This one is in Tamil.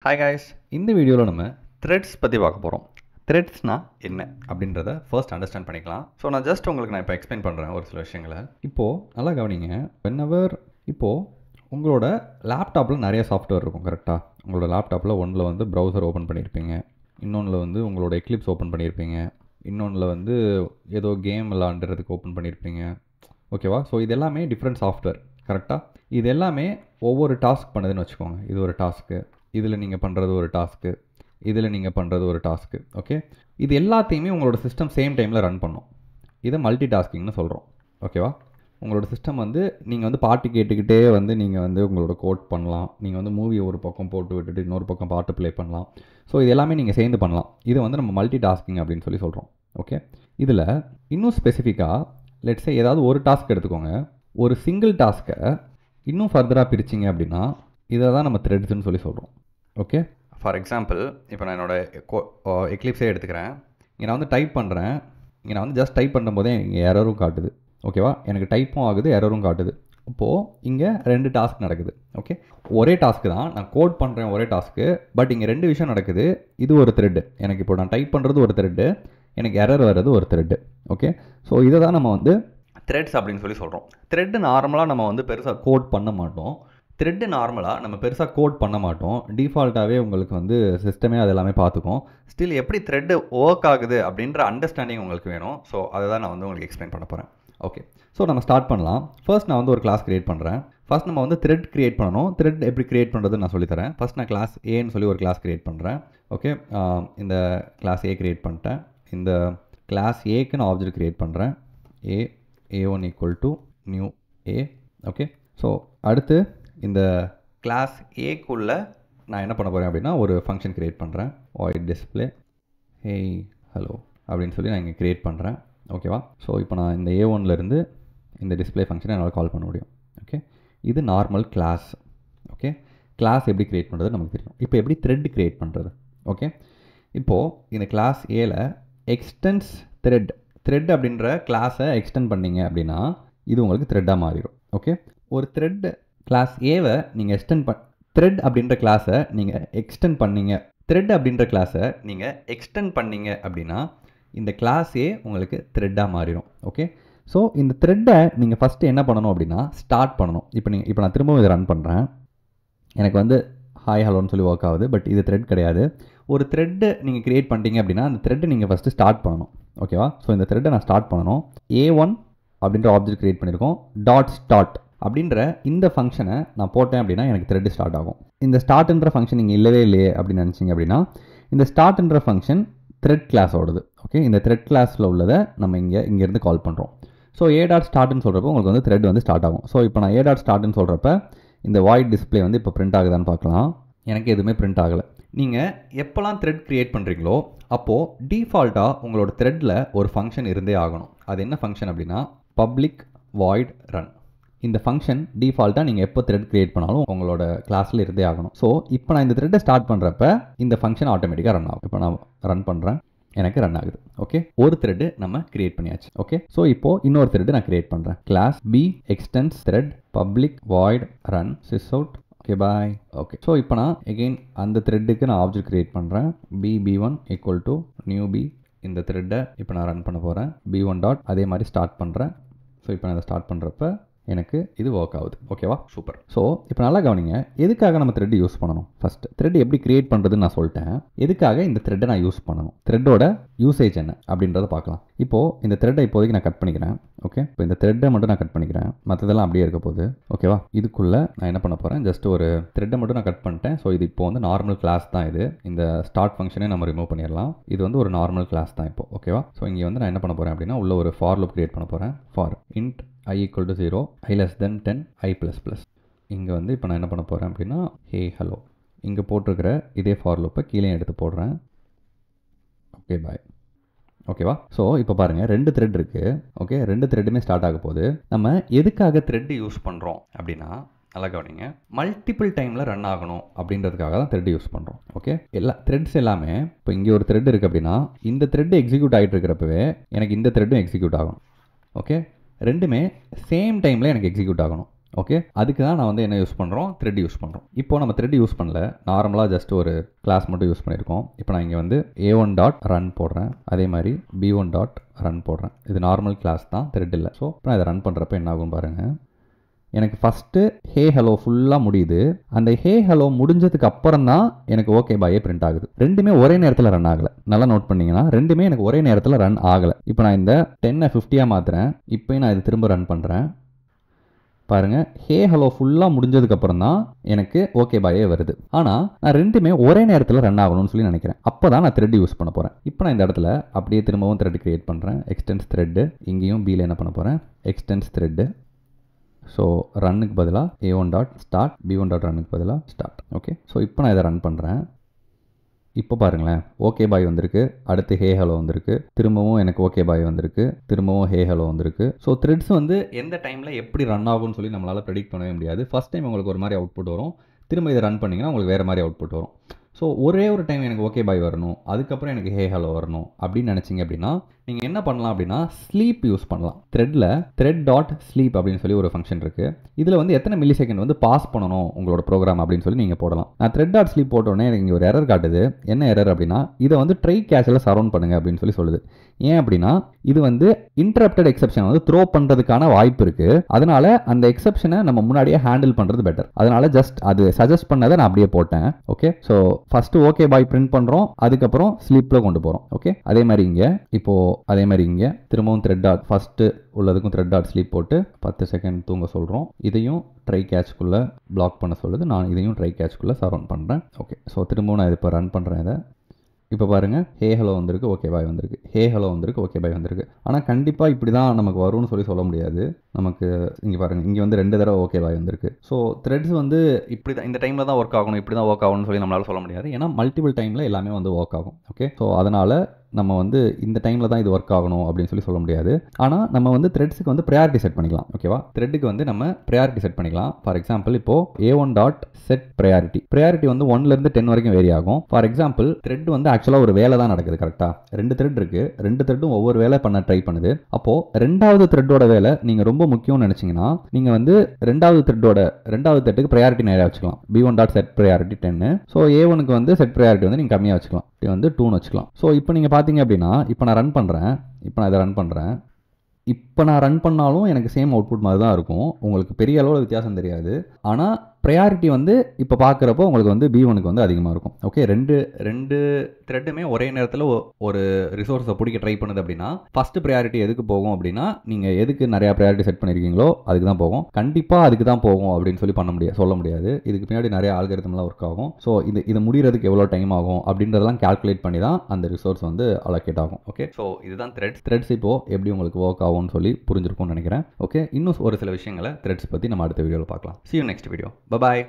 ஹாய் காய்ஸ், இந்த வீடியோவில் நம்ம த்ரெட்ஸ் பற்றி பார்க்க போகிறோம். த்ரெட்ஸ்னால் என்ன அப்படின்றத ஃபர்ஸ்ட் அண்டர்ஸ்டாண்ட் பண்ணிக்கலாம். ஸோ நான் இப்போ எக்ஸ்பிளைன் பண்ணுறேன் ஒரு சில விஷயங்களை. இப்போது நல்லா கவனிங்க. இப்போது உங்களோட லேப்டாப்பில் நிறைய சாஃப்ட்வேர் இருக்கும் கரெக்டாக. உங்களோட லேப்டாப்பில் ஒன்றில் வந்து ப்ரௌசர் ஓப்பன் பண்ணியிருப்பீங்க, இன்னொன்றில் வந்து உங்களோட எக்லிப்ஸ் ஓப்பன் பண்ணியிருப்பீங்க, இன்னொன்றில் வந்து ஏதோ கேம் விளாண்டுறதுக்கு ஓப்பன் பண்ணியிருப்பீங்க. ஓகேவா? ஸோ இது எல்லாமே டிஃப்ரெண்ட் சாஃப்ட்வேர் கரெக்டாக. இது எல்லாமே ஒவ்வொரு டாஸ்க் பண்ணுதுன்னு வச்சுக்கோங்க. இது ஒரு டாஸ்க்கு, இதில் நீங்கள் பண்ணுறது ஒரு டாஸ்க்கு, இதில் நீங்கள் பண்ணுறது ஒரு டாஸ்க்கு. ஓகே, இது எல்லாத்தையுமே உங்களோட சிஸ்டம் சேம் டைமில் ரன் பண்ணும். இதை மல்டி டாஸ்கிங்னு சொல்கிறோம். ஓகேவா? உங்களோட சிஸ்டம் வந்து நீங்கள் வந்து பாட்டு கேட்டுக்கிட்டே வந்து நீங்கள் வந்து உங்களோட கோட் பண்ணலாம். நீங்கள் வந்து மூவி ஒரு பக்கம் போட்டு விட்டுட்டு இன்னொரு பக்கம் பாட்டு ப்ளே பண்ணலாம். ஸோ இது எல்லாமே நீங்கள் சேர்ந்து பண்ணலாம். இதை வந்து நம்ம மல்டி டாஸ்கிங் அப்படின்னு சொல்கிறோம். ஓகே, இதில் இன்னும் ஸ்பெசிஃபிக்காக லெட்ஸே ஏதாவது ஒரு டாஸ்க் எடுத்துக்கோங்க. ஒரு சிங்கிள் டாஸ்க்கை இன்னும் ஃபர்தராக பிரிச்சிங்க அப்படின்னா இதை தான் நம்ம த்ரெட்ஸ்ன்னு சொல்கிறோம். ஓகே, ஃபார் எக்ஸாம்பிள் இப்போ நான் என்னோடய எக்லிப்ஸே எடுத்துக்கிறேன். இங்கே நான் வந்து டைப் பண்ணுறேன். இங்கே நான் வந்து ஜஸ்ட் டைப் பண்ணும்போதே இங்கே எரரும் காட்டுது. ஓகேவா? எனக்கு டைப்பும் ஆகுது, எரரும் காட்டுது. இப்போது இங்கே 2 டாஸ்க் நடக்குது. ஓகே, ஒரே டாஸ்க்கு தான், நான் கோட் பண்ணுறேன் ஒரே டாஸ்க்கு. பட் இங்கே 2 விஷயம் நடக்குது. இது ஒரு த்ரெட்டு, எனக்கு இப்போ நான் டைப் பண்ணுறது ஒரு த்ரெட்டு, எனக்கு எரர் வர்றது ஒரு த்ரெட்டு. ஓகே, ஸோ இதை தான் நம்ம வந்து த்ரெட்ஸ் அப்படின்னு சொல்கிறோம். த்ரெட்டு நார்மலாக நம்ம வந்து பெருசாக கோட் பண்ண மாட்டோம். டிஃபால்ட்டாகவே உங்களுக்கு வந்து சிஸ்டமே அது எல்லாமே பார்த்துக்கும். ஸ்டில் எப்படி த்ரெட்டு ஒர்க் ஆகுது அப்படின்ற அண்டர்ஸ்டாண்டிங் உங்களுக்கு வேணும். ஸோ அதை தான் நான் வந்து உங்களுக்கு எக்ஸ்பிளைன் பண்ண போகிறேன். ஓகே, ஸோ நம்ம ஸ்டார்ட் பண்ணலாம். ஃபர்ஸ்ட் நான் வந்து ஒரு கிளாஸ் கிரியேட் பண்ணுறேன். ஃபர்ஸ்ட் நம்ம வந்து த்ரெட் கிரியேட் பண்ணணும். த்ரெட் எப்படி கிரியேட் பண்ணுறதுன்னு நான் சொல்லித்தரேன். ஃபர்ஸ்ட் நான் கிளாஸ் ஏன்னு சொல்லி ஒரு கிளாஸ் கிரியேட் பண்ணுறேன். ஓகே, இந்த கிளாஸ் ஏ கிரியேட் பண்ணிட்டேன். இந்த கிளாஸ் ஏக்கு நான் ஆப்ஜெக்ட் கிரியேட் பண்ணுறேன். A1 equal to new A. Okay, so அடுத்து இந்த கிளாஸ் ஏக்குள்ளே நான் என்ன பண்ண போகிறேன் அப்படின்னா ஒரு ஃபங்க்ஷன் க்ரியேட் பண்ணுறேன். void display hey hello அப்படின்னு சொல்லி நான் இங்கே க்ரியேட் பண்ணுறேன். ஓகேவா? ஸோ இப்போ நான் இந்த A1லேருந்து இந்த டிஸ்பிளே ஃபங்க்ஷனை என்னால் கால் பண்ண முடியும். ஓகே, இது நார்மல் கிளாஸ். ஓகே, கிளாஸ் எப்படி க்ரியேட் பண்ணுறது நமக்கு தெரியும். இப்போ எப்படி த்ரெட் க்ரியேட் பண்ணுறது? ஓகே, இப்போது இந்த கிளாஸ் ஏல எக்ஸ்டென்ஸ் த்ரெட் அப்படின்ற கிளாஸை எக்ஸ்டெண்ட் பண்ணிங்க அப்படின்னா இது உங்களுக்கு த்ரெட்டாக மாறிடும். ஓகே, ஒரு த்ரெட் கிளாஸ் ஏவை நீங்கள் த்ரெட் அப்படின்ற கிளாஸை நீங்கள் எக்ஸ்டெண்ட் பண்ணீங்க அப்படின்னா இந்த கிளாஸ் ஏ உங்களுக்கு த்ரெட்டாக மாறிடும். ஓகே, ஸோ இந்த த்ரெட்டை நீங்கள் ஃபஸ்ட்டு என்ன பண்ணணும் அப்படின்னா ஸ்டார்ட் பண்ணணும். இப்போ நான் திரும்பவும் இதை ரன் பண்ணுறேன். எனக்கு வந்து ஹாய் ஹலோன்னு சொல்லி ஒர்க் ஆகுது. பட் இது த்ரெட் கிடையாது. ஒரு த்ரெட்டு நீங்கள் க்ரியேட் பண்ணிட்டீங்க அப்படின்னா அந்த த்ரெட்டை நீங்கள் ஃபஸ்ட்டு ஸ்டார்ட் பண்ணணும். ஓகேவா? ஸோ இந்த த்ரெட்டை நான் ஸ்டார்ட் பண்ணணும். A1 அப்படின்ற ஆப்ஜெக்ட் க்ரியேட் பண்ணியிருக்கோம். .start அப்படின்ற இந்த ஃபங்க்ஷனை நான் போட்டேன் அப்படின்னா எனக்கு த்ரெட் ஸ்டார்ட் ஆகும். இந்த ஸ்டார்ட்ன்ற ஃபங்க்ஷன் நீங்கள் இல்லவே இல்லையே அப்படின்னு நினச்சிங்க அப்படின்னா இந்த ஸ்டார்ட்ன்ற ஃபங்க்ஷன் த்ரெட் கிளாஸோடது. ஓகே, இந்த த்ரெட் கிளாஸில் உள்ளதை நம்ம இங்கேருந்து கால் பண்ணுறோம். ஸோ A.startனு சொல்கிறப்போ உங்களுக்கு வந்து த்ரெட் வந்து ஸ்டார்ட் ஆகும். ஸோ இப்போ நான் A.startனு சொல்கிறப்ப இந்த வாய்ட் டிஸ்பிளே வந்து இப்போ பிரிண்ட் ஆகுதான்னு பார்க்கலாம். எனக்கு எதுவுமே பிரிண்ட் ஆகலை. நீங்கள் எப்போல்லாம் த்ரெட் க்ரியேட் பண்ணுறீங்களோ அப்போது டிஃபால்ட்டாக உங்களோட த்ரெட்டில் ஒரு ஃபங்க்ஷன் இருந்தே ஆகணும். அது என்ன ஃபங்க்ஷன் அப்படின்னா பப்ளிக் வாய்ட் ரன். இந்த ஃபங்க்ஷன் டிஃபால்ட்டாக நீங்கள் எப்போ த்ரெட் க்ரியேட் பண்ணாலும் உங்களோட கிளாஸில் இருந்தே ஆகணும். ஸோ இப்போ நான் இந்த த்ரெட்டை ஸ்டார்ட் பண்ணுறப்ப இந்த ஃபங்க்ஷன் ஆட்டோமேட்டிக்காக ரன் ஆகும். இப்போ நான் ரன் பண்ணுறேன், எனக்கு ரன் ஆகுது. ஓகே, ஒரு த்ரெட்டு நம்ம கிரியேட் பண்ணியாச்சு. ஓகே, ஸோ இப்போது இன்னொரு த்ரெட்டு நான் கிரியேட் பண்ணுறேன். Class B extends thread public void run sysout. Okay, bye. Okay, so இப்போ நான் எகெயின் அந்த த்ரெட்டுக்கு நான் ஆப்ஜெக்ட் கிரியேட் பண்ணுறேன். B1 equal to new B. இந்த த்ரெட்டை இப்போ நான் ரன் பண்ண போகிறேன். B1 டாட் அதே மாதிரி ஸ்டார்ட் பண்ணுறேன். ஸோ இப்போ நான் இதை ஸ்டார்ட் பண்ணுறப்ப எனக்கு இது ஒர்க் ஆகுது. ஓகேவா? சூப்பர். ஸோ இப்போ நல்லா கவனிங்க, எதுக்காக நம்ம த்ரெட் யூஸ் பண்ணணும்? ஃபஸ்ட்டு த்ரெட் எப்படி கிரியேட் பண்ணுறதுன்னு நான் சொல்லிட்டேன். எதுக்காக இந்த த்ரெட்டை நான் யூஸ் பண்ணணும், த்ரெட்டோட யூசேஜ் என்ன அப்படின்றத பார்க்கலாம். இப்போது இந்த த்ரெட்டை இப்போதைக்கு நான் கட் பண்ணிக்கிறேன். ஓகே, இப்போ இந்த த்ரெட்டை மட்டும் நான் கட் பண்ணிக்கிறேன். மற்றதெல்லாம் அப்படியே இருக்க போகுது. ஓகேவா? இதுக்குள்ளே நான் என்ன பண்ண போகிறேன், ஜஸ்ட் ஒரு த்ரெட்டை மட்டும் நான் கட் பண்ணிட்டேன். ஸோ இது இப்போ வந்து நார்மல் கிளாஸ் தான். இது இந்த ஸ்டார்ட் ஃபங்க்ஷனே நம்ம ரிமூவ் பண்ணிடலாம். இது வந்து ஒரு நார்மல் கிளாஸ் தான் இப்போ. ஓகேவா? ஸோ இங்கே வந்து நான் என்ன பண்ண போகிறேன் அப்படின்னா உள்ள ஒரு ஃபார் லூப் கிரியேட் பண்ண போகிறேன். For int I equal to 0, I less than 10, I plus plus. இங்கே வந்து இப்போ நான் என்ன பண்ண போகிறேன் அப்படின்னா hey hello இங்கே போட்டிருக்கிற இதே ஃபார் லூப்பை கீழே எடுத்து போடுறேன். ஓகே, பாய். ஓகேவா? ஸோ இப்போ பாருங்கள் 2 த்ரெட் இருக்குது. ஓகே, 2 த்ரெட்டுமே ஸ்டார்ட் ஆக போகுது. நம்ம எதுக்காக த்ரெட் யூஸ் பண்ணுறோம் அப்படின்னா நல்லா கவனிங்க, மல்டிபிள் டைமில் ரன் ஆகணும் அப்படின்றதுக்காக தான் த்ரெட் யூஸ் பண்ணுறோம். ஓகே, த்ரெட்ஸ் எல்லாமே இப்போ இங்கே ஒரு த்ரெட் இருக்குது அப்படின்னா இந்த த்ரெட் எக்ஸிக்யூட் ஆகிட்டு இருக்கிறப்பவே எனக்கு இந்த த்ரெட்டும் எக்ஸிக்யூட் ஆகணும். ஓகே, ரெண்டுமே சேம் டைமில் எனக்கு எக்ஸிக்யூட் ஆகணும். ஓகே, அதுக்கு தான் நான் வந்து என்ன யூஸ் பண்ணுறோம், த்ரெட் யூஸ் பண்ணுறோம். இப்போ நம்ம த்ரெட் யூஸ் பண்ணல, நார்மலாக ஜஸ்ட் ஒரு கிளாஸ் மட்டும் யூஸ் பண்ணியிருக்கோம். இப்போ நான் இங்கே வந்து a1 டாட் ரன் போடுறேன், அதே மாதிரி b1 டாட் ரன் போடுறேன். இது நார்மல் கிளாஸ் தான், த்ரெட் இல்லை. ஸோ இப்போ நான் இதை ரன் பண்ணுறப்ப என்ன ஆகும் பாருங்கள். எனக்கு ஃபஸ்ட்டு ஹே ஹலோ ஃபுல்லாக முடியுது. அந்த ஹே ஹலோ முடிஞ்சதுக்கு அப்புறம் தான் எனக்கு ஓகே பாயே பிரிண்ட் ஆகுது. ரெண்டுமே ஒரே நேரத்தில் ரன் ஆகலை. நல்லா நோட் பண்ணிங்கன்னா ரெண்டுமே எனக்கு ஒரே நேரத்தில் ரன் ஆகலை. இப்போ நான் இந்த 10 50 மாற்றுறேன். இப்போயும் நான் இது திரும்ப ரன் பண்ணுறேன். பாருங்கள், ஹே ஹலோ ஃபுல்லாக முடிஞ்சதுக்கப்புறம் தான் எனக்கு ஓகே பாயே வருது. ஆனால் நான் ரெண்டுமே ஒரே நேரத்தில் ரன் ஆகணும்னு சொல்லி நினைக்கிறேன். அப்போ தான் நான் த்ரெட் யூஸ் பண்ண போகிறேன். இப்போ நான் இந்த இடத்துல அப்படியே திரும்பவும் த்ரெட் கிரியேட் பண்ணுறேன். எக்ஸ்டென்ஸ் த்ரெட்டு, இங்கேயும் பியில் என்ன பண்ண போகிறேன், எக்ஸ்டென்ஸ் த்ரெட்டு. ஸோ ரன்னுக்கு பதிலாக a1 dot start, b1 dot ரன்னுக்கு பதிலாக ஸ்டார்ட். ஓகே, ஸோ இப்போ நான் இதை ரன் பண்ணுறேன். இப்போ பாருங்களேன், ஓகே பாய் வந்திருக்கு, அடுத்து ஹே ஹலோ வந்திருக்கு, திரும்பவும் எனக்கு ஓகே பாய் வந்திருக்கு, திரும்பவும் ஹே ஹலோ வந்திருக்கு. ஸோ த்ரெட்ஸ் வந்து எந்த டைமில் எப்படி ரன் ஆகும்னு சொல்லி நம்மளால் ப்ரெடிக்ட் பண்ணவே முடியாது. ஃபஸ்ட் டைம் உங்களுக்கு ஒரு மாதிரி அவுட்புட் வரும், திரும்ப இதை ரன் பண்ணிங்கன்னா உங்களுக்கு வேறு மாதிரி அவுட்புட் வரும். ஸோ ஒரே ஒரு டைம் எனக்கு ஓகே பாய் வரணும், அதுக்கப்புறம் எனக்கு ஹே ஹலோ வரணும் அப்படின்னு நினச்சிங்க அப்படின்னா நீங்கள் என்ன பண்ணலாம் அப்படின்னா ஸ்லீப் யூஸ் பண்ணலாம். த்ரெட்டில் த்ரெட் டாட் ஸ்லீப் அப்படின்னு சொல்லி ஒரு ஃபங்க்ஷன் இருக்குது. இதில் வந்து எத்தனை மில்லி செகண்ட் வந்து பாஸ் பண்ணணும் உங்களோட ப்ரோக்ராம் அப்படின்னு சொல்லி நீங்கள் போடலாம். நான் த்ரெட் டாட் ஸ்லீப் போட்டோடனே எனக்கு இங்கே ஒரு எரர் காட்டுது. என்ன எரர் அப்படின்னா இதை வந்து ட்ரை கேஷில் சரௌண்ட் பண்ணுங்க அப்படின்னு சொல்லி சொல்லுது. ஏன் அப்படின்னா இது வந்து இன்டரப்டட் எக்ஸப்ஷன் வந்து த்ரோ பண்ணுறதுக்கான வாய்ப்பு இருக்குது. அதனால அந்த எக்ஸப்ஷனை நம்ம முன்னாடியே ஹேண்டில் பண்ணுறது பெட்டர். அதனால ஜஸ்ட் அது சஜஸ்ட் பண்ணதை நான் அப்படியே போட்டேன். Okay, so first okay bye print பண்ணுறோம், அதுக்கப்புறம் ஸ்லீப்பில் கொண்டு போகிறோம். ஓகே, அதே மாதிரி இங்கே இப்போது அதே மாதிரி இங்கே திரும்பவும் த்ரெட் டாட் ஃபஸ்ட்டு உள்ளதுக்கும் த்ரெட் டாட் ஸ்லீப் போட்டு 10 செகண்ட் தூங்க சொல்கிறோம். இதையும் ட்ரை கேட்ச்குள்ளே பிளாக் பண்ண சொல்லுது. நான் இதையும் ட்ரை கேட்ச்குள்ளே சரௌண்ட் பண்ணுறேன். ஓகே, ஸோ திரும்பவும் நான் இப்போ ரன் பண்ணுறேன். இதை இப்போ பாருங்கள், ஹே ஹலோ வந்திருக்கு, ஓகே பாய் வந்திருக்கு, ஹே ஹலோ வந்திருக்கு, ஓகே பாய் வந்திருக்கு. ஆனால் கண்டிப்பாக இப்படி தான் நமக்கு வரும்னு சொல்லி சொல்ல முடியாது. நமக்கு இங்கே பாருங்கள், இங்கே வந்து 2 தடவை ஓகே பாய் வந்திருக்கு. ஸோ த்ரெட்ஸ் வந்து இப்படி தான் இந்த டைமில் தான் ஒர்க் ஆகணும், இப்படி தான் ஒர்க் ஆகணும்னு சொல்லி நம்மளால் சொல்ல முடியாது. ஏன்னா மல்டிபிள் டைமில் எல்லாமே வந்து ஒர்க் ஆகும். ஓகே, ஸோ அதனால் நம்ம வந்து இந்த டைமில் தான் இது ஒர்க் ஆகணும் அப்படின்னு சொல்லி சொல்ல முடியாது. ஆனால் நம்ம வந்து த்ரெட்ஸுக்கு வந்து ப்ரையாரிட்டி செட் பண்ணிக்கலாம். ஓகேவா, த்ரெட்டுக்கு வந்து நம்ம ப்ரையாரிட்டி செட் பண்ணிக்கலாம். ஃபார் எக்ஸாம்பிள் இப்போது a1 டாட் செட் ப்ரையாரிட்டி வந்து 1லேருந்து 10 வரைக்கும் வேரி ஆகும். ஃபார் எக்ஸாம்பிள் த்ரெட் வந்து ஆக்சுவலாக ஒரு வேலை தான் நடக்குது. கரெக்டாக 2 த்ரெட் இருக்குது, 2 த்ரெட்டும் ஒவ்வொரு வேலை பண்ண ட்ரை பண்ணுது. அப்போது 2வது த்ரெட்டோட வேலை நீங்கள் ரொம்ப முக்கியம்னு நினச்சிங்கன்னா நீங்கள் வந்து 2வது த்ரெட்டுக்கு ப்ரையாரிட்டி நிறையா வச்சுக்கலாம். b1 dot set priority 10. So a1க்கு வந்து செட் ப்ரையாரிட்டி வந்து நீங்கள் கம்மியாக வச்சுக்கலாம். இப்படி வந்து 2ன்னு வச்சுக்கலாம். ஸோ இப்போ நீங்கள் பார்த்தீங்க அப்படின்னா இப்போ நான் ரன் பண்ணுறேன். இப்போ நான் இதை ரன் பண்ணுறேன். இப்போ நான் ரன் பண்ணாலும் எனக்கு சேம் அவுட்புட் மாதிரி தான் இருக்கும். உங்களுக்கு பெரிய அளவில் வித்தியாசம் தெரியாது. ஆனால் ப்ரையாரிட்டி வந்து இப்போ பார்க்குறப்போ உங்களுக்கு வந்து b1க்கு வந்து அதிகமாக இருக்கும். ஓகே, ரெண்டு த்ரெட்டுமே ஒரே நேரத்தில் ஒரு ரிசோர்ஸை பிடிக்க ட்ரை பண்ணுது அப்படின்னா ஃபஸ்ட்டு ப்ரையாரிட்டி எதுக்கு போகும் அப்படின்னா நீங்கள் எதுக்கு நிறையா ப்ரையாரிட்டி செட் பண்ணியிருக்கீங்களோ அதுக்கு தான் போகும். கண்டிப்பாக அதுக்கு தான் போகும் அப்படின்னு சொல்லி சொல்ல முடியாது. இதுக்கு பின்னாடி நிறைய ஆல்கரிதம்லாம் ஒர்க் ஆகும். ஸோ இது முடிகிறதுக்கு எவ்வளோ டைம் ஆகும் அப்படின்றதெல்லாம் கால்குலேட் பண்ணி தான் அந்த ரிசோர்ஸ் வந்து அலோகேட் ஆகும். ஓகே, ஸோ இதுதான் த்ரெட்ஸ் இப்போது எப்படி உங்களுக்கு ஒர்க் ஆகும்னு சொல்லி புரிஞ்சிருக்கும்னு நினைக்கிறேன். ஓகே, இன்னும் ஒரு சில விஷயங்களை த்ரெட்ஸ் பற்றி நம்ம அடுத்த வீடியோவில் பார்க்கலாம். See you next video. Bye bye.